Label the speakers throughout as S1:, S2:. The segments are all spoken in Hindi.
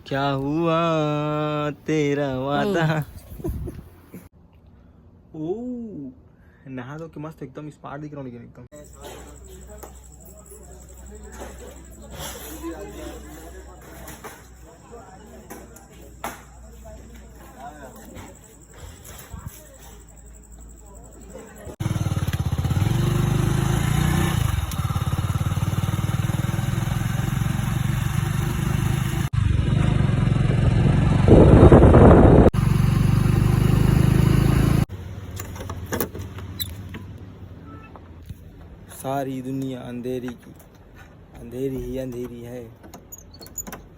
S1: क्या हुआ तेरा वादा। ओ नहा दो कि मस्त एकदम स्मार्ट दिख रहा हूँ लेकिन एकदम। सारी दुनिया अंधेरी की, अंधेरी ही अंधेरी है,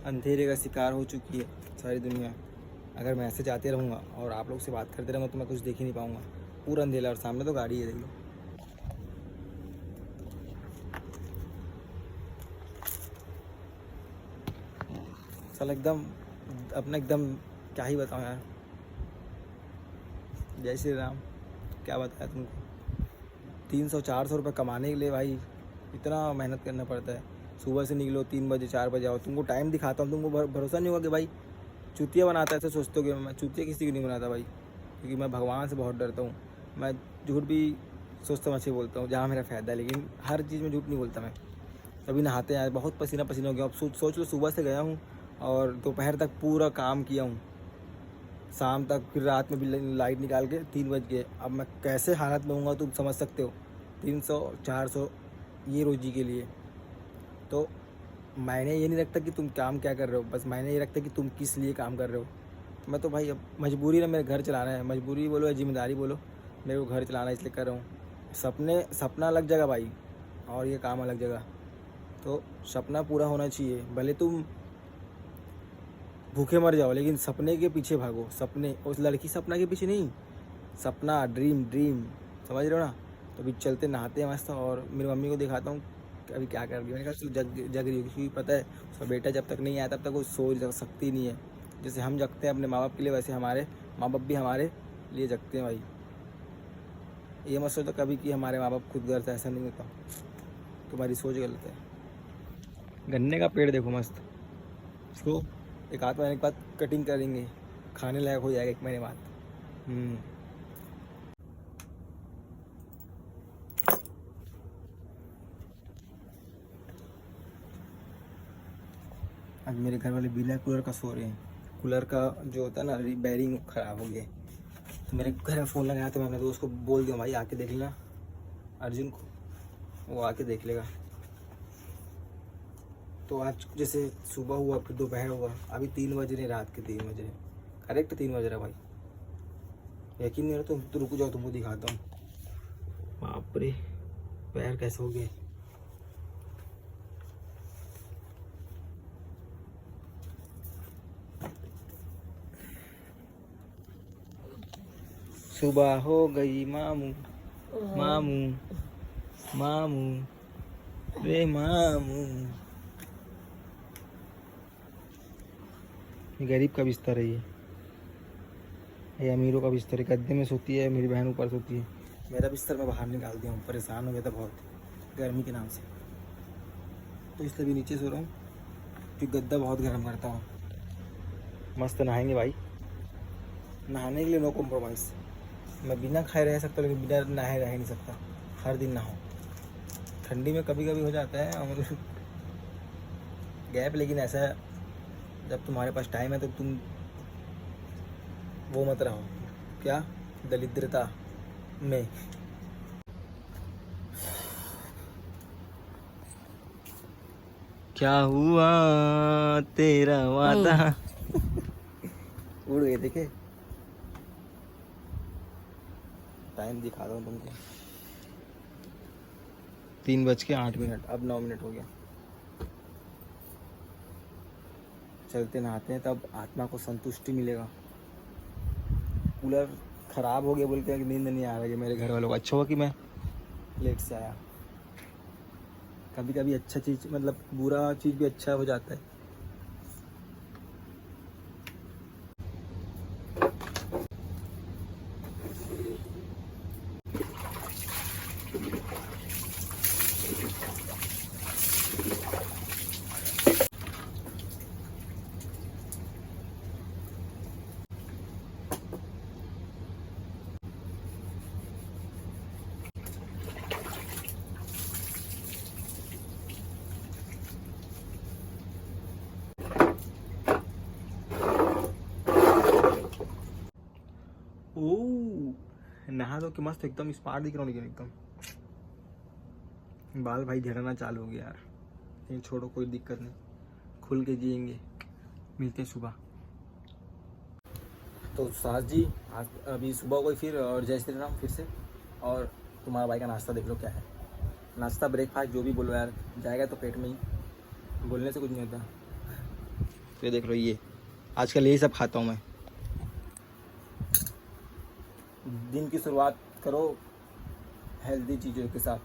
S1: अंधेरे का शिकार हो चुकी है सारी दुनिया। अगर मैं ऐसे जाते रहूँगा और आप लोग से बात करते रहूँगा तो मैं कुछ देख ही नहीं पाऊँगा, पूरा अंधेरा और सामने तो गाड़ी है देख लो। चल एकदम अपना एकदम क्या ही बताऊँ यार। जय श्री राम। क्या बताया तुमको, 300-400 रुपये कमाने के लिए भाई इतना मेहनत करना पड़ता है। सुबह से निकलो 3 बजे 4 बजे आओ। तुमको टाइम दिखाता हूँ, तुमको भरोसा नहीं होगा कि भाई चूतिया बनाता है। ऐसे सोचते हो कि मैं चूतिया किसी को नहीं बनाता भाई, क्योंकि मैं भगवान से बहुत डरता हूँ। मैं झूठ भी सोच समझ के बोलता हूँ जहाँ मेरा फ़ायदा है, लेकिन हर चीज़ में झूठ नहीं बोलता मैं। कभी नहाते हैं बहुत पसीना पसीना हो गया। अब सोच लो सुबह से गया हूँ और दोपहर तक पूरा काम किया हूँ, शाम तक, फिर रात में भी लाइट निकाल के 3 बज गए। अब मैं कैसे हालत में हूँगा तुम समझ सकते हो। 300-400 ये रोजी के लिए। तो मैंने ये नहीं रखता कि तुम काम क्या कर रहे हो, बस मैंने ये रखता कि तुम किस लिए काम कर रहे हो। मैं तो भाई अब मजबूरी ना, मेरे घर चलाना है। मजबूरी बोलो या जिम्मेदारी बोलो, मेरे को घर चलाना इसलिए कर रहा हूँ। सपना अलग जगह भाई और ये काम अलग जगह। तो सपना पूरा होना चाहिए, भले तुम भूखे मर जाओ लेकिन सपने के पीछे भागो। सपने, उस लड़की सपना के पीछे नहीं, सपना ड्रीम समझ रहे हो ना। तो अभी चलते नहाते हैं मस्त, और मेरी मम्मी को दिखाता हूँ अभी क्या कर रही है। मैंने कहा चलो जग रही होगी, क्योंकि पता है उसका बेटा जब तक नहीं आया तब तक वो सो सकती नहीं है। जैसे हम जगते हैं अपने माँ बाप के लिए, वैसे हमारे माँ बाप भी हमारे लिए जगते हैं भाई। ये मत सोचो कभी कि हमारे माँ बाप खुद घर से, ऐसा नहीं होता, तुम्हारी सोच गलत है। गन्ने का पेड़ देखो मस्त, इसको एक आध महीने के बाद कटिंग करेंगे, खाने लायक हो जाएगा 1 महीने बाद। आज मेरे घर वाले बिना कूलर का सो रहे हैं। कूलर का जो होता है ना बैरिंग ख़राब हो गया। तो मेरे घर में फ़ोन लगाया तो मैंने तो उसको बोल दिया भाई आके देख लेना, अर्जुन को, वो आके देख लेगा। तो आज जैसे सुबह हुआ फिर दोपहर हुआ, अभी 3 बज रहे, रात के 3 बज रहे, करेक्ट 3 बज रहा भाई। यकीन नहीं हो रहा तो रुक जाओ, तुमको दिखाता हूँ। बाप रे, पैर कैसे हो गए। सुबह हो गई मामू मामू मामू रे मामू। गरीब का बिस्तर है ये अमीरों का बिस्तर है। गद्दे में सोती है, मेरी बहन ऊपर सोती है। मेरा बिस्तर मैं बाहर निकाल दिया हूँ, परेशान हो गया था बहुत गर्मी के नाम से, तो इसलिए भी नीचे सो रहा हूँ, क्योंकि गद्दा बहुत गर्म करता हूँ। मस्त नहाएंगे भाई, नहाने के लिए नो कॉम्प्रोमाइज़। मैं बिना खाए रह सकता लेकिन बिना नहाए रह नहीं सकता। हर दिन नहाओ। ठंडी में कभी कभी हो जाता है और गैप, लेकिन ऐसा जब तुम्हारे पास टाइम है तो तुम वो मत रहो, क्या दरिद्रता में। क्या हुआ तेरा वादा। उड़ गए, देखे। टाइम दिखा रहा हूँ तुमको, 3:08, अब 9 मिनट हो गया। चलते नहाते हैं तब आत्मा को संतुष्टि मिलेगा। कूलर ख़राब हो गया बोलते हैं कि नींद नहीं आ रही है मेरे घर वालों को। अच्छा हुआ कि मैं लेट से आया। कभी कभी अच्छा चीज़, मतलब बुरा चीज़ भी अच्छा हो जाता है। ओ नहा धो के मस्त एकदम स्मार्ट दिख रहा हूँ, लेकिन एकदम बाल भाई झड़ना चालू हो गया यार। ये छोड़ो, कोई दिक्कत नहीं, खुल के जिएंगे। मिलते हैं सुबह। तो सास जी आज अभी सुबह हो गई फिर, और जय श्री राम फिर से। और तुम्हारा भाई का नाश्ता देख लो क्या है। नाश्ता ब्रेकफास्ट जो भी बोलो यार, जाएगा तो पेट में ही, बोलने से कुछ नहीं होता। तो ये देख लो, ये आजकल यही सब खाता हूँ मैं। दिन की शुरुआत करो हेल्दी चीज़ों के साथ।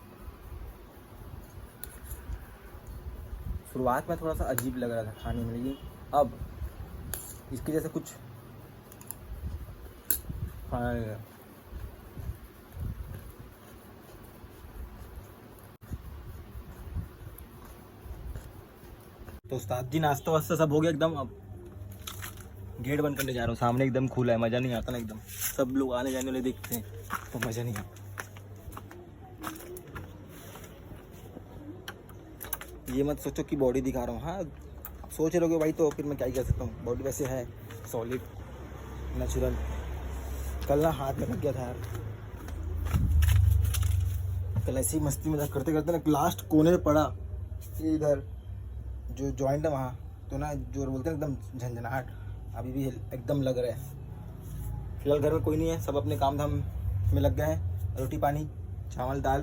S1: शुरुआत में थोड़ा सा अजीब लग रहा था खाने में, लेकिन अब इसके जैसे कुछ खाना नहीं है। तो उस्ताद जी नाश्ता वास्ता सब हो गया एकदम। अब गेट बंद करने जा रहा हूँ, सामने एकदम खुला है, मज़ा नहीं आता ना एकदम। सब लोग आने जाने वाले देखते हैं तो मज़ा नहीं आता। ये मत सोचो कि बॉडी दिखा रहा हूँ, हाँ सोच रहे हो भाई, तो फिर मैं क्या ही कर सकता हूँ। बॉडी वैसे है सॉलिड नेचुरल। कल ना हाथ में लग गया था यार, कल ऐसी मस्ती मजाक करते करते ना लास्ट कोने में पड़ा, इधर जो जॉइंट है वहाँ, तो ना जो बोलते हैं एकदम झंझनाहट अभी भी एकदम लग रहा है। फिलहाल घर में कोई नहीं है, सब अपने काम धाम में लग गए हैं, रोटी पानी चावल दाल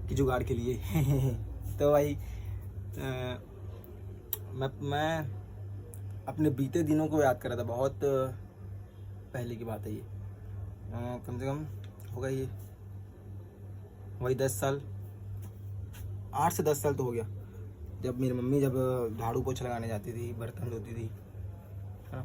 S1: की जुगाड़ के लिए। तो भाई मैं अपने बीते दिनों को याद कर रहा था। बहुत पहले की बात है ये, कम से कम होगा ये वही 10 साल, 8 से 10 साल तो हो गया, जब मेरी मम्मी जब झाड़ू पोछा लगाने जाती थी, बर्तन धोती थी, है ना।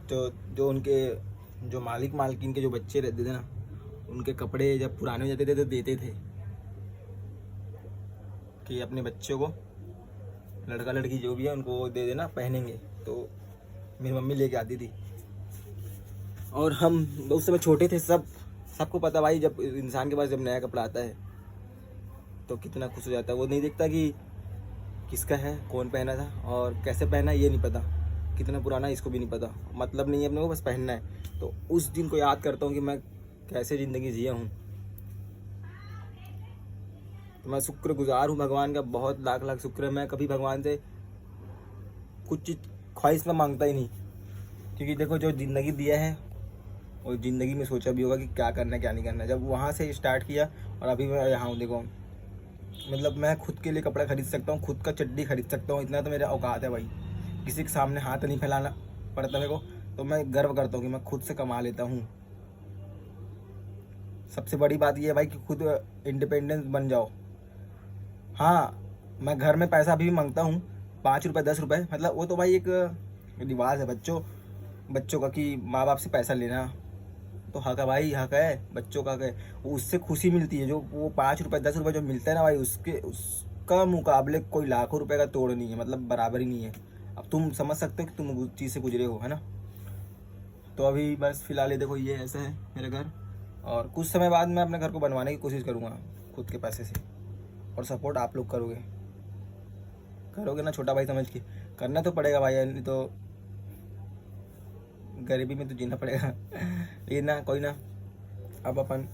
S1: तो जो उनके जो मालिक मालकिन के जो बच्चे रहते थे ना, उनके कपड़े जब पुराने हो जाते थे तो देते थे कि अपने बच्चों को, लड़का लड़की जो भी है उनको दे देना, पहनेंगे। तो मेरी मम्मी लेके आती थी, और हम उस समय छोटे थे, सबको पता भाई, जब इंसान के पास जब नया कपड़ा आता है तो कितना खुश हो जाता है। वो नहीं देखता कि किसका है, कौन पहना था और कैसे पहना, ये नहीं पता, कितना पुराना इसको भी नहीं पता, मतलब नहीं है अपने को, बस पहनना है। तो उस दिन को याद करता हूँ कि मैं कैसे ज़िंदगी जिया हूँ। तो मैं शुक्रगुजार हूँ भगवान का, बहुत लाख लाख शुक्र है। मैं कभी भगवान से कुछ चीज़ ख्वाहिश में मांगता ही नहीं, क्योंकि देखो जो ज़िंदगी दिया है और ज़िंदगी में सोचा भी होगा कि क्या करना है क्या नहीं करना है। जब वहाँ से स्टार्ट किया और अभी मैं यहाँ हूँ, देखो मतलब मैं खुद के लिए कपड़ा खरीद सकता हूँ, खुद का चड्डी खरीद सकता हूँ, इतना तो मेरा औकात है भाई। किसी के सामने हाथ नहीं फैलाना पड़ता मेरे को, तो मैं गर्व करता हूँ कि मैं खुद से कमा लेता हूँ। सबसे बड़ी बात ये है भाई कि खुद इंडिपेंडेंस बन जाओ। हाँ मैं घर में पैसा अभी भी मांगता हूँ, 5 रुपये 10 रुपये, मतलब वो तो भाई एक रिवाज है बच्चों का कि माँ बाप से पैसा लेना, तो हक है भाई, हक है बच्चों का, है उससे खुशी मिलती है। जो वो 5 रुपये 10 रुपये जो मिलता है ना भाई, उसका मुकाबले कोई लाखों रुपए का तोड़ नहीं है, मतलब बराबर ही नहीं है। अब तुम समझ सकते हो कि तुम उस चीज़ से गुजरे हो, है ना। तो अभी बस फिलहाल ये देखो, ये ऐसा है मेरा घर, और कुछ समय बाद मैं अपने घर को बनवाने की कोशिश करूँगा खुद के पैसे से, और सपोर्ट आप लोग करोगे ना छोटा भाई समझ के। करना तो पड़ेगा भाई, नहीं तो गरीबी में तो जीना पड़ेगा। लेकिन ना कोई ना, अब अपन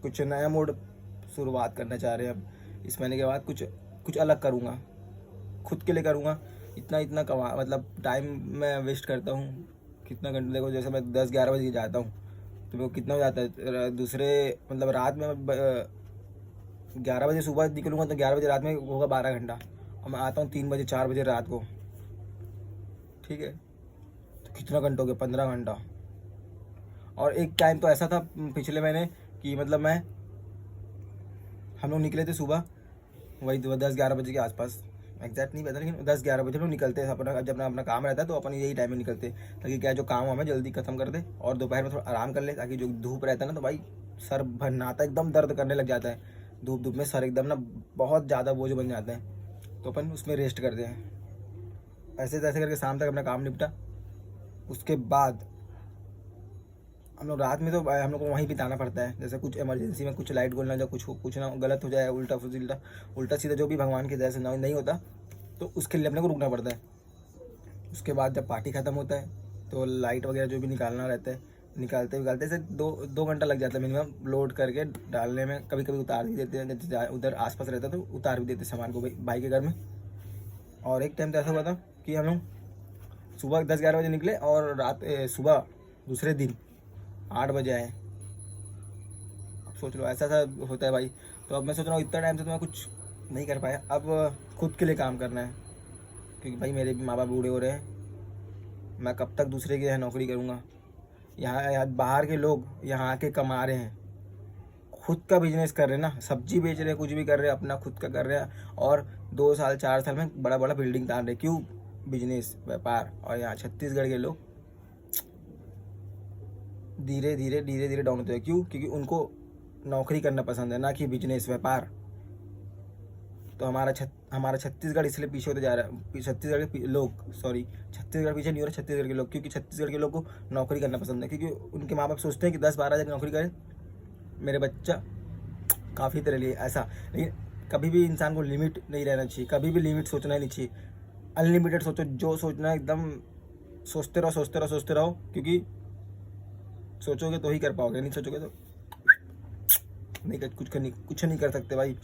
S1: कुछ नया मोड शुरुआत करना चाह रहे हैं। अब इस महीने के बाद कुछ अलग करूँगा, खुद के लिए करूँगा। इतना कमा, मतलब टाइम मैं वेस्ट करता हूँ कितना घंटे। देखो जैसे मैं 10-11 बजे जाता हूँ, तो मेरे को कितना हो जाता है, दूसरे मतलब रात में 11 बजे सुबह निकलूँगा तो 11 बजे रात में होगा 12 घंटा, और मैं आता हूँ 3 बजे 4 बजे रात को, ठीक है। तो कितना घंटा हो गया, 15 घंटा। और एक टाइम तो ऐसा था पिछले महीने कि मतलब हम लोग निकले थे सुबह वही 10-11 बजे के आसपास, एग्जैक्ट नहीं पता, लेकिन 10-11 बजे लोग निकलते हैं अपना, जब अपना काम रहता है तो अपन यही टाइम में निकलते, ताकि क्या जो काम हमें जल्दी खत्म कर दे और दोपहर में थोड़ा आराम कर ले, ताकि जो धूप रहता है ना, तो भाई सर भरनाता एकदम दर्द करने लग जाता है, धूप में सर एकदम ना बहुत ज़्यादा बोझ बन जाता है, तो अपन उसमें रेस्ट करते हैं। ऐसे तैसे करके शाम तक अपना काम निपटा। उसके बाद हम लोग रात में तो हम लोग को वहीं बिताना पड़ता है, जैसे कुछ इमरजेंसी में कुछ लाइट गोल ना जाए, कुछ ना गलत हो जाए, उल्टा सीधा जो भी भगवान के जैसे नहीं होता, तो उसके लिए अपने को रुकना पड़ता है। उसके बाद जब पार्टी ख़त्म होता है तो लाइट वगैरह जो भी निकालना रहता है, निकालते से 2 घंटा लग जाता है मिनिमम लोड करके डालने में। कभी कभी उतार भी देते हैं, जैसे उधर आसपास रहता है तो उतार भी देते सामान को भाई के घर में। और एक टाइम तो ऐसा हुआ था कि हम लोग सुबह 10-11 बजे निकले और सुबह दूसरे दिन 8 बजे आए। अब सोच लो ऐसा ऐसा होता है भाई। तो अब मैं सोच रहा हूँ इतना टाइम से तो मैं कुछ नहीं कर पाया, अब खुद के लिए काम करना है, क्योंकि भाई मेरे भी माँ बाप बूढ़े हो रहे हैं। मैं कब तक दूसरे के यहाँ नौकरी करूँगा। यहाँ बाहर के लोग यहाँ आके कमा रहे हैं, खुद का बिजनेस कर रहे हैं ना, सब्जी बेच रहे हैं, कुछ भी कर रहे हैं, अपना खुद का कर रहे हैं और 2 साल 4 साल में बड़ा बड़ा बिल्डिंग तान रहे। क्यों? बिजनेस, व्यापार। और यहाँ छत्तीसगढ़ के लोग धीरे धीरे डाउन होते हैं। क्यों? क्योंकि उनको नौकरी करना पसंद है, ना कि बिजनेस, व्यापार। तो हमारा छत्तीसगढ़ इसलिए पीछे होते जा रहा है। छत्तीसगढ़ के लोग, सॉरी, छत्तीसगढ़ पीछे नहीं हो रहा, छत्तीसगढ़ के लोग, क्योंकि छत्तीसगढ़ के लोग को नौकरी करना पसंद है। क्योंकि उनके माँ बाप सोचते हैं कि 10-12 हज़ार की नौकरी करें, मेरे बच्चा काफ़ी तेरे लिए ऐसा। लेकिन कभी भी इंसान को लिमिट नहीं रहना चाहिए, कभी भी लिमिट सोचना ही नहीं चाहिए। अनलिमिटेड सोचो, जो सोचना है एकदम सोचते रहो, क्योंकि सोचोगे तो ही कर पाओगे, नहीं सोचोगे तो नहीं, कुछ नहीं कर सकते भाई।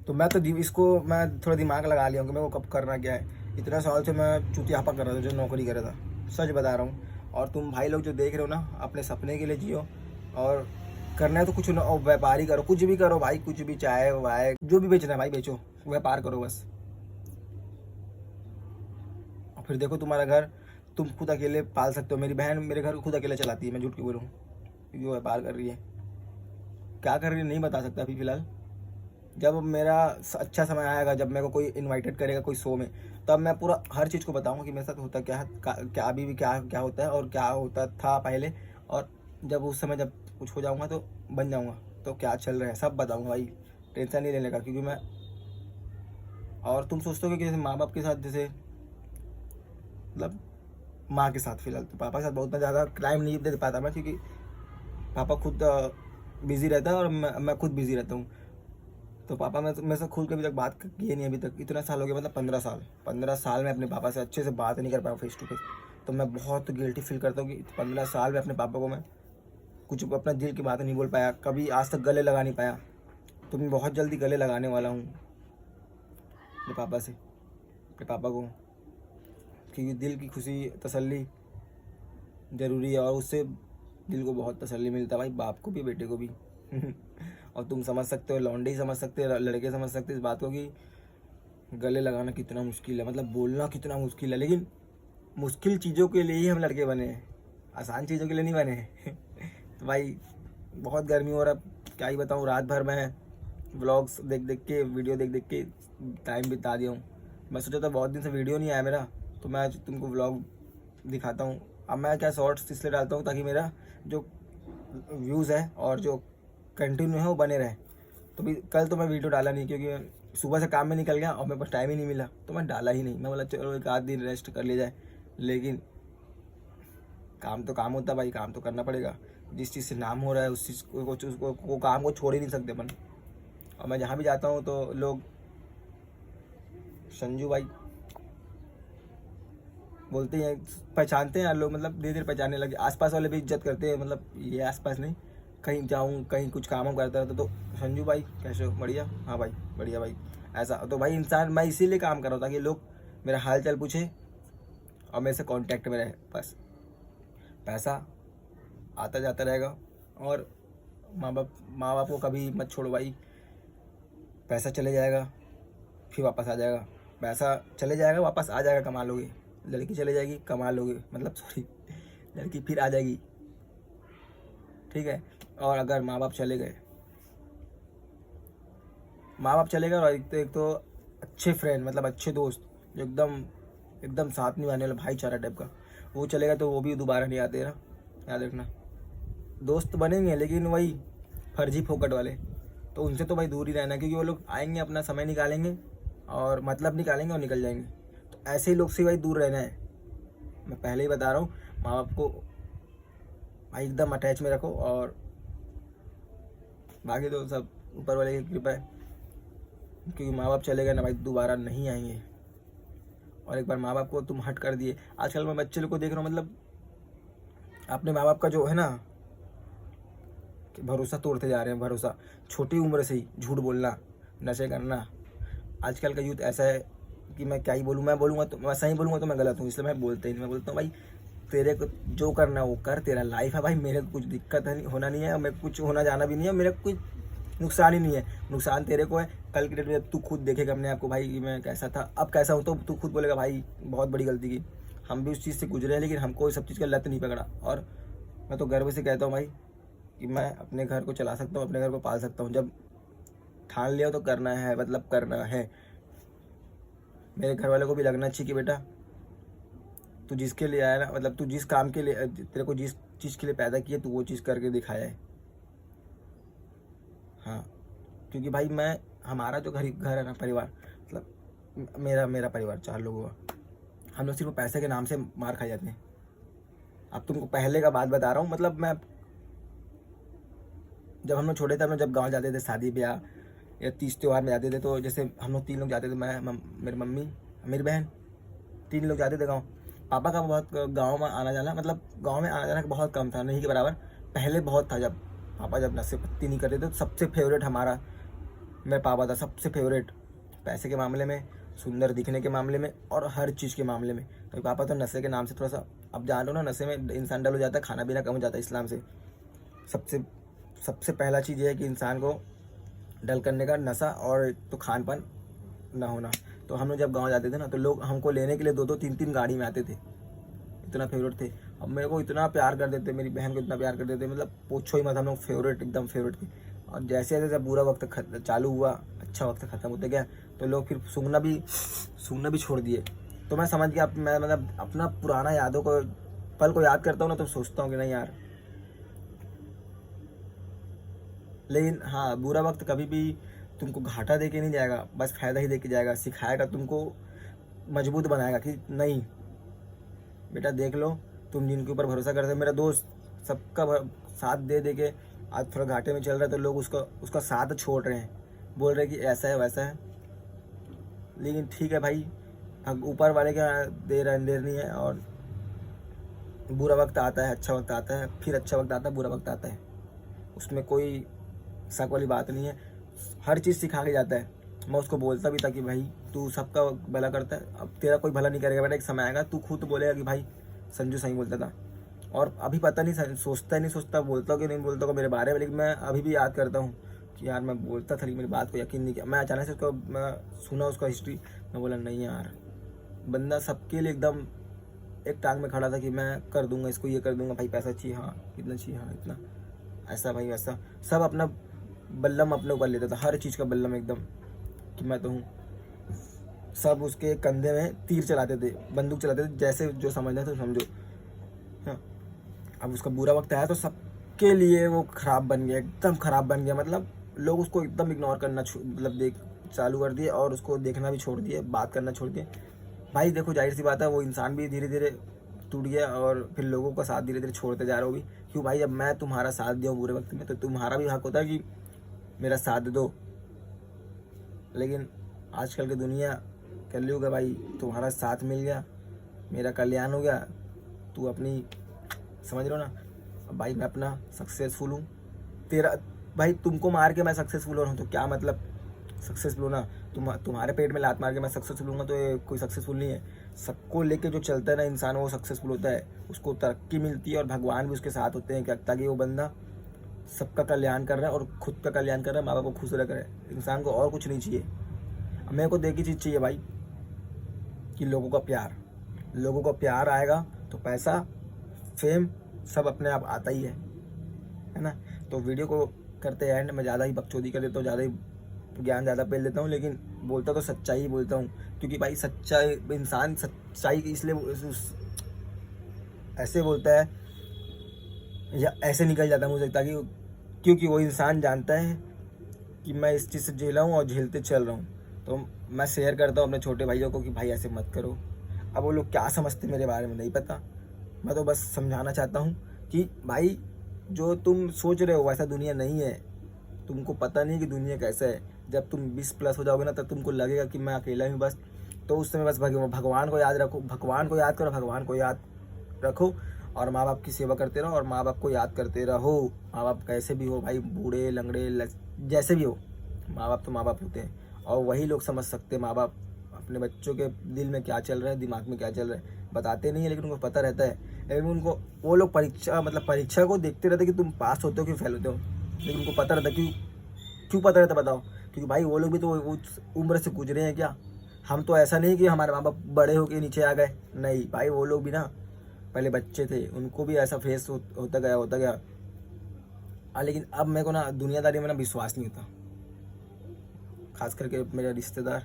S1: तो मैं तो इसको मैं थोड़ा दिमाग लगा लिया हूँ कि मेरे को कब करना क्या है। इतना साल से मैं चुतियापा कर रहा था, जो नौकरी कर रहा था, सच बता रहा हूँ। और तुम भाई लोग जो देख रहे हो ना, अपने सपने के लिए जियो, और करना है तो कुछ ना, व्यापारी करो, कुछ भी करो भाई, कुछ भी, चाय वाय जो भी बेचना है भाई बेचो, व्यापार करो बस। और फिर देखो तुम्हारा घर तुम खुद अकेले पाल सकते हो। मेरी बहन मेरे घर को खुद अकेले चलाती है, मैं झूठ क्यों बोलूँ, क्योंकि वो व्यापार कर रही है। क्या कर रही है नहीं बता सकता अभी फ़िलहाल। जब मेरा अच्छा समय आएगा, जब मेरे को कोई इनवाइटेड करेगा कोई शो में, तब मैं पूरा हर चीज़ को बताऊंगा कि मेरे साथ होता क्या है, क्या अभी भी क्या होता है और क्या होता था पहले। और जब उस समय जब कुछ हो जाऊंगा तो बन जाऊंगा, तो क्या चल रहा है सब बताऊंगा भाई, टेंशन नहीं लेने का। क्योंकि मैं, और तुम सोचते हो कि जैसे माँ बाप के साथ, जैसे मतलब माँ के साथ, फिलहाल तो पापा के साथ बहुत मैं ज़्यादा टाइम नहीं दे पाता मैं, क्योंकि पापा खुद बिज़ी रहता है और मैं खुद बिज़ी रहता हूँ। तो पापा मेरे से खुल के अभी तक बात किए नहीं, अभी तक इतना साल हो गया, मतलब 15 साल में अपने पापा से अच्छे से बात नहीं कर पाया फेस टू फेस। तो मैं बहुत गिल्टी फील करता हूँ कि 15 साल में अपने पापा को मैं कुछ अपना दिल की बात नहीं बोल पाया, कभी आज तक गले लगा नहीं पाया। तो मैं बहुत जल्दी गले लगाने वाला हूँ अपने पापा से, अपने पापा को, क्योंकि दिल की खुशी, तसल्ली ज़रूरी है, और उससे दिल को बहुत तसल्ली मिलता है भाई, बाप को भी बेटे को भी। और तुम समझ सकते हो, लौंडे ही समझ सकते हो, लड़के समझ सकते हो इस बात को कि गले लगाना कितना मुश्किल है, मतलब बोलना कितना मुश्किल है। लेकिन मुश्किल चीज़ों के लिए ही हम लड़के बने हैं, आसान चीज़ों के लिए नहीं बने हैं। तो भाई बहुत गर्मी हो रहा है, क्या ही बताऊँ, रात भर मैं व्लॉग्स देख के, वीडियो देख के टाइम बिता दिया हूँ। मैं सोचा था बहुत दिन से वीडियो नहीं आया मेरा, तो मैं आज तुमको व्लॉग दिखाता हूँ। अब मैं क्या शॉर्ट्स इसलिए डालता हूँ ताकि मेरा जो व्यूज़ है और जो कंटिन्यू है वो बने रहे। तो भी कल तो मैं वीडियो डाला नहीं, क्योंकि सुबह से काम में निकल गया और मेरे पास टाइम ही नहीं मिला, तो मैं डाला ही नहीं। मैं बोला चलो एक आध दिन रेस्ट कर लिया जाए, लेकिन काम तो काम होता है भाई, काम तो करना पड़ेगा। जिस चीज़ से नाम हो रहा है उस चीज़ को काम को छोड़ ही नहीं सकते अपन। और मैं जहाँ भी जाता हूँ तो लोग संजू भाई बोलते हैं, पहचानते हैं यार लोग, मतलब धीरे धीरे पहचानने लगे। आसपास वाले भी इज्जत करते हैं, मतलब ये आसपास नहीं, कहीं जाऊँ कहीं कुछ काम करता रहता तो संजू भाई कैसे हो, बढ़िया, हाँ भाई बढ़िया भाई, ऐसा। तो भाई इंसान, मैं इसीलिए काम कर रहा हूँ ताकि लोग मेरा हाल चाल पूछे और मेरे से कांटेक्ट में रहे, बस। पैसा आता जाता रहेगा, और माँ बाप को कभी मत छोड़ो भाई। पैसा चले जाएगा फिर वापस आ जाएगा, पैसा चले जाएगा वापस आ जाएगा, कमा लोगे। लड़की चले जाएगी, कमा लोगे, मतलब सॉरी, लड़की फिर आ जाएगी, ठीक है। और अगर माँ बाप चले गए और एक तो अच्छे फ्रेंड, मतलब अच्छे दोस्त, जो एकदम साथ में आने वाला भाईचारा टाइप का, वो चलेगा तो वो भी दोबारा नहीं आते ना, याद रखना। दोस्त बनेंगे लेकिन वही फर्जी फोकट वाले, तो उनसे तो भाई दूर ही रहना, क्योंकि वो लोग आएंगे, अपना समय निकालेंगे और मतलब निकालेंगे और निकल जाएंगे। तो ऐसे ही लोग से भाई दूर रहना है, मैं पहले ही बता रहा हूँ। माँ बाप को भाई एकदम अटैच में रखो, और बाकी तो सब ऊपर वाले की कृपा है, क्योंकि माँ बाप चले गए ना भाई, दोबारा नहीं आएंगे। और एक बार माँ बाप को तुम हट कर दिए। आजकल मैं बच्चे लोग को देख रहा हूँ, मतलब अपने माँ बाप का जो है ना कि भरोसा तोड़ते जा रहे हैं। भरोसा छोटी उम्र से ही झूठ बोलना, नशे करना। आजकल का यूथ ऐसा है कि मैं क्या ही बोलूँ, मैं बोलूँगा तो मैं सही बोलूँगा तो मैं गलत हूँ, इसलिए मैं बोलता ही नहीं। मैं बोलता हूँ भाई तेरे को जो करना है वो कर, तेरा लाइफ है भाई, मेरे को कुछ दिक्कत है नहीं, होना नहीं है, मेरे को कुछ होना जाना भी नहीं है, मेरे को कुछ नुकसान ही नहीं है। नुकसान तेरे को है। कल की डेट में तू खुद देखेगा अपने आप को भाई मैं कैसा था, अब कैसा हूँ, तो तू खुद बोलेगा भाई बहुत बड़ी गलती की। हम भी उस चीज़ से गुजरे हैं, लेकिन हमको इस सब चीज़ का लत नहीं पकड़ा। और मैं तो गर्व से कहता हूँ भाई कि मैं अपने घर को चला सकता हूँ, अपने घर को पाल सकता हूँ। जब ठान लिया तो करना है, मतलब करना है। मेरे घर वालों को भी लगना चाहिए कि बेटा तू जिसके लिए आया ना, मतलब तू जिस काम के लिए, तेरे को जिस चीज़ के लिए पैदा किया तू वो चीज़ करके दिखाया है। हाँ, क्योंकि भाई मैं, हमारा जो घर है ना, परिवार, मतलब मेरा मेरा परिवार 4 लोगों का, हम लोग सिर्फ पैसे के नाम से मार खा जाते हैं। अब तुमको पहले का बात बता रहा हूँ, मतलब मैं जब हम लोग छोटे थे, हम लोग जब गाँव जाते थे शादी ब्याह या तीज त्योहार में जाते थे, तो जैसे हम लोग 3 लोग जाते थे, मैं मेरी मम्मी मेरी बहन, 3 लोग जाते थे गाँव। पापा का बहुत गाँव में आना जाना, मतलब गाँव में आना जाना बहुत कम था, नहीं के बराबर। पहले बहुत था, जब पापा जब नशे पत्ती नहीं करते थे, तो सबसे फेवरेट हमारा मेरा पापा था, सबसे फेवरेट। पैसे के मामले में, सुंदर दिखने के मामले में, और हर चीज़ के मामले में। तो पापा तो नशे के नाम से थोड़ा सा, अब जान लो ना, नशे में इंसान डल हो जाता है, खाना पीना कम हो जाता है इस्लाम से। सबसे सबसे पहला चीज़ ये है कि इंसान को डल करने का नशा, और तो खान पान ना होना। तो हम लोग जब गाँव जाते थे ना, तो लोग हमको लेने के लिए 2-2 3-3 गाड़ी में आते थे, इतना फेवरेट थे। अब मेरे को इतना प्यार कर देते, मेरी बहन को इतना प्यार कर देते, मतलब पूछो ही मत, हम लोग फेवरेट, एकदम फेवरेट थे। और जैसे जैसे बुरा वक्त चालू हुआ, अच्छा वक्त ख़त्म होते गया, तो लोग फिर सूंघना भी छोड़ दिए। तो मैं समझ गया, मैं मतलब अपना पुराना यादों को, पल को याद करता हूँ ना, तो सोचता हूँ कि नहीं यार। लेकिन हाँ, बुरा वक्त कभी भी तुमको घाटा दे के नहीं जाएगा, बस फ़ायदा ही दे के जाएगा। सिखाएगा तुमको, मजबूत बनाएगा कि नहीं बेटा देख लो, तुम जिनके ऊपर भरोसा करते हो, मेरा दोस्त सबका साथ दे दे के आज थोड़ा घाटे में चल रहा है, तो लोग उसका साथ छोड़ रहे हैं, बोल रहे हैं कि ऐसा है वैसा है। लेकिन ठीक है भाई, अब ऊपर वाले का देर अंधेर नहीं है, और बुरा वक्त आता है, अच्छा वक्त आता है, फिर अच्छा वक्त आता है, बुरा वक्त आता है, उसमें कोई शक वाली बात नहीं है। हर चीज़ सिखा के जाता है। मैं उसको बोलता भी था कि भाई तू सबका भला करता है, अब तेरा कोई भला नहीं करेगा बेटा, एक समय आएगा तू खुद बोलेगा कि भाई संजू सही बोलता था। और अभी पता नहीं सोचता नहीं सोचता, बोलता कि नहीं बोलता को मेरे बारे में, लेकिन मैं अभी भी याद करता हूँ कि यार मैं बोलता था, लेकिन मेरी बात को यकीन नहीं किया। मैं अचानक से उसको मैं सुना उसका हिस्ट्री, मैं बोला नहीं यार, बंदा सबके लिए एकदम एक टांग में खड़ा था कि मैं कर दूंगा इसको, ये कर दूंगा, भाई पैसा चाहिए, हाँ कितना चाहिए, हाँ इतना, ऐसा भाई वैसा, सब अपना बल्लम अपने ऊपर लेता था, हर चीज़ का बल्लम एकदम कि मैं तो हूँ। सब उसके कंधे में तीर चलाते थे, बंदूक चलाते थे, जैसे जो समझना था समझो। हाँ, अब उसका बुरा वक्त आया तो सबके लिए वो ख़राब बन गया, एकदम ख़राब बन गया। मतलब लोग उसको एकदम इग्नोर करना मतलब देख चालू कर दिए, और उसको देखना भी छोड़ दिए, बात करना छोड़ दिए। भाई देखो जाहिर सी बात है, वो इंसान भी धीरे धीरे टूट गया, और फिर लोगों का साथ धीरे धीरे छोड़ते जा रहा हो भी। क्यों भाई, जब मैं तुम्हारा साथ दिया हूँ बुरे वक्त में, तो तुम्हारा भी हक होता है कि मेरा साथ दो। लेकिन आजकल की दुनिया कलयुग है भाई, तुम्हारा साथ मिल गया, मेरा कल्याण हो गया, तू अपनी समझ रहे हो ना। अब भाई मैं अपना सक्सेसफुल हूँ, तेरा भाई तुमको मार के मैं सक्सेसफुल हो रहा हूँ, तो क्या मतलब सक्सेसफुल होना। तुम्हारे पेट में लात मार के मैं सक्सेसफुल हूँगा तो ये कोई सक्सेसफुल नहीं है। सबको लेके जो चलता है ना इंसान, वो सक्सेसफुल होता है, उसको तरक्की मिलती है, और भगवान भी उसके साथ होते हैं, ताकि वो बंदा सबका कल्याण कर रहा है और खुद का कल्याण कर रहा है, माँ बाप को खुश रख रहा है। इंसान को और कुछ नहीं चाहिए। अब मेरे को देख की चीज़ चाहिए भाई कि लोगों का प्यार आएगा तो पैसा फेम सब अपने आप आता ही है ना। तो वीडियो को करते एंड, मैं ज़्यादा ही बकचोदी कर देता हूँ, ज़्यादा ही ज्ञान ज़्यादा पेल देता हूँ, लेकिन बोलता तो सच्चाई ही बोलता हूँ। क्योंकि भाई सच्चाई, इंसान सच्चाई इसलिए ऐसे बोलता है या ऐसे निकल जाता है मुझे, ताकि क्योंकि वो इंसान जानता है कि मैं इस चीज़ से झेला हूँ और झेलते चल रहा हूँ। तो मैं शेयर करता हूँ अपने छोटे भाइयों को कि भाई ऐसे मत करो। अब वो लोग क्या समझते मेरे बारे में नहीं पता, मैं तो बस समझाना चाहता हूँ कि भाई जो तुम सोच रहे हो वैसा दुनिया नहीं है। तुमको पता नहीं कि दुनिया कैसा है। जब तुम 20+ हो जाओगे ना, तब तुमको लगेगा कि मैं अकेला हूँ बस, तो उस समय बस भगवान को याद रखो, भगवान को याद करो, भगवान को याद रखो और माँ बाप की सेवा करते रहो और माँ बाप को याद करते रहो। माँ बाप कैसे भी हो भाई, बूढ़े लंगड़े जैसे भी हो, माँ बाप तो माँ बाप होते हैं और वही लोग समझ सकते हैं माँ बाप अपने बच्चों के दिल में क्या चल रहा है, दिमाग में क्या चल रहा है। बताते नहीं है लेकिन उनको पता रहता है। लेकिन उनको वो लोग परीक्षा को देखते रहते कि तुम पास होते हो कि फेल होते हो, लेकिन उनको पता रहता क्यों पता रहता बताओ? क्योंकि भाई वो लोग भी तो उस उम्र से गुजरे हैं क्या। हम तो ऐसा नहीं कि हमारे माँ बाप बड़े होके नीचे आ गए, नहीं भाई, वो लोग भी ना पहले बच्चे थे, उनको भी ऐसा फेस होता गया। लेकिन अब मेरे को ना दुनियादारी में ना विश्वास नहीं होता, खास करके मेरे रिश्तेदार,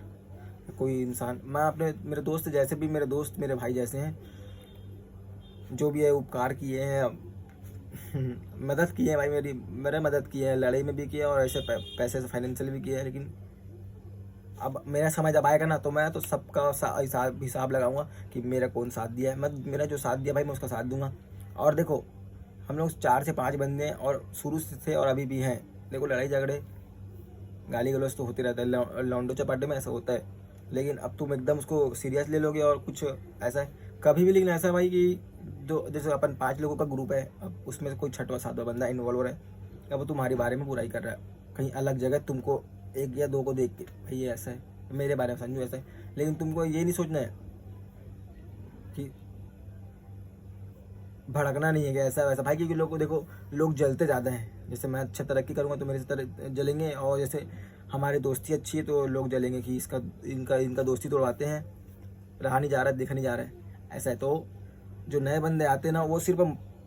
S1: कोई इंसान, मैं अपने मेरे दोस्त जैसे भी, मेरे दोस्त मेरे भाई जैसे हैं, जो भी है उपकार किए हैं, मदद की है भाई, मेरे मदद की है, लड़ाई में भी किया और ऐसे पैसे से फाइनेंशियल भी किया है। लेकिन अब मेरा समय जब आएगा ना तो मैं तो सबका हिसाब लगाऊंगा कि मेरा कौन साथ दिया है। मैं मेरा जो साथ दिया भाई मैं उसका साथ दूंगा। और देखो हम लोग 4 से 5 बंदे हैं और शुरू से थे और अभी भी हैं। देखो लड़ाई झगड़े गाली गलौज तो होते रहता है, लौंडो चपाटे में ऐसा होता है। लेकिन अब तुम एकदम उसको सीरियस ले लोगे और कुछ ऐसा है कभी भी। लेकिन ऐसा भाई कि जो जैसे अपन 5 लोगों का ग्रुप है, अब उसमें से कोई 6वां 7वां बंदा इन्वॉल्व है, अब वो तुम्हारे बारे में बुराई कर रहा है कहीं अलग जगह, तुमको 1 या 2 को देख के भाई ये ऐसा है, मेरे बारे में संजू ऐसा है। लेकिन तुमको ये नहीं सोचना है कि भड़कना नहीं है कि ऐसा वैसा भाई, क्योंकि लोग को देखो लोग जलते ज़्यादा हैं। जैसे मैं अच्छा तरक्की करूँगा तो मेरे से तरह जलेंगे, और जैसे हमारी दोस्ती अच्छी है तो लोग जलेंगे कि इनका दोस्ती तोड़वाते हैं, रहा नहीं जा रहा है, देखा नहीं जा रहा है, ऐसा है। तो जो नए बंदे आते हैं ना वो सिर्फ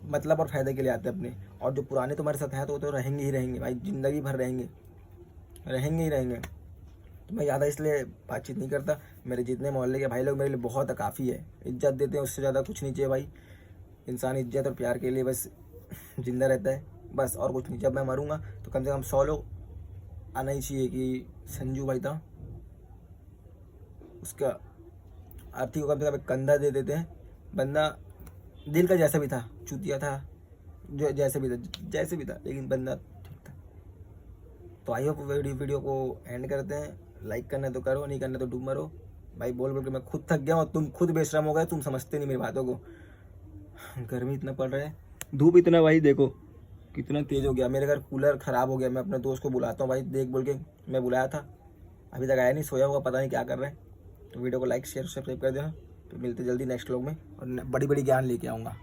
S1: मतलब और फ़ायदे के लिए आते हैं अपने, और जो पुराने तुम्हारे साथ हैं तो वो तो रहेंगे ही रहेंगे भाई, ज़िंदगी भर रहेंगे ही रहेंगे। तो मैं ज़्यादा इसलिए बातचीत नहीं करता। मेरे जितने मोहल्ले के भाई लोग मेरे लिए बहुत काफ़ी है, इज्जत देते हैं, उससे ज़्यादा कुछ नहीं चाहिए भाई। इंसान इज्जत और प्यार के लिए बस जिंदा रहता है, बस और कुछ नहीं। जब मैं मरूंगा तो कम से कम 100 लोग आना ही चाहिए कि संजू भाई था, उसका आरती को कम से कम एक कंधा दे देते हैं। बंदा दिल का जैसा भी था, चूतिया था, जो जैसे भी था लेकिन बंदा ठीक था। तो आई होप वीडियो को एंड करते हैं। लाइक करना है तो करो, नहीं करना तो डूब मरो भाई। बोल के मैं खुद थक गया और तुम खुद बेशरम हो गए, तुम समझते नहीं मेरी बातों को। गर्मी इतना पड़ रहा है, धूप इतना भाई देखो कितना तेज हो गया। मेरे घर कूलर ख़राब हो गया, मैं अपने दोस्त को बुलाता हूँ भाई, देख बोल के मैं बुलाया था, अभी तक आया नहीं, सोया हुआ, पता नहीं क्या कर रहा है। तो वीडियो को लाइक शेयर सब्सक्राइब कर देना। तो मिलते जल्दी नेक्स्ट व्लॉग में और बड़ी ज्ञान लेके आऊँगा।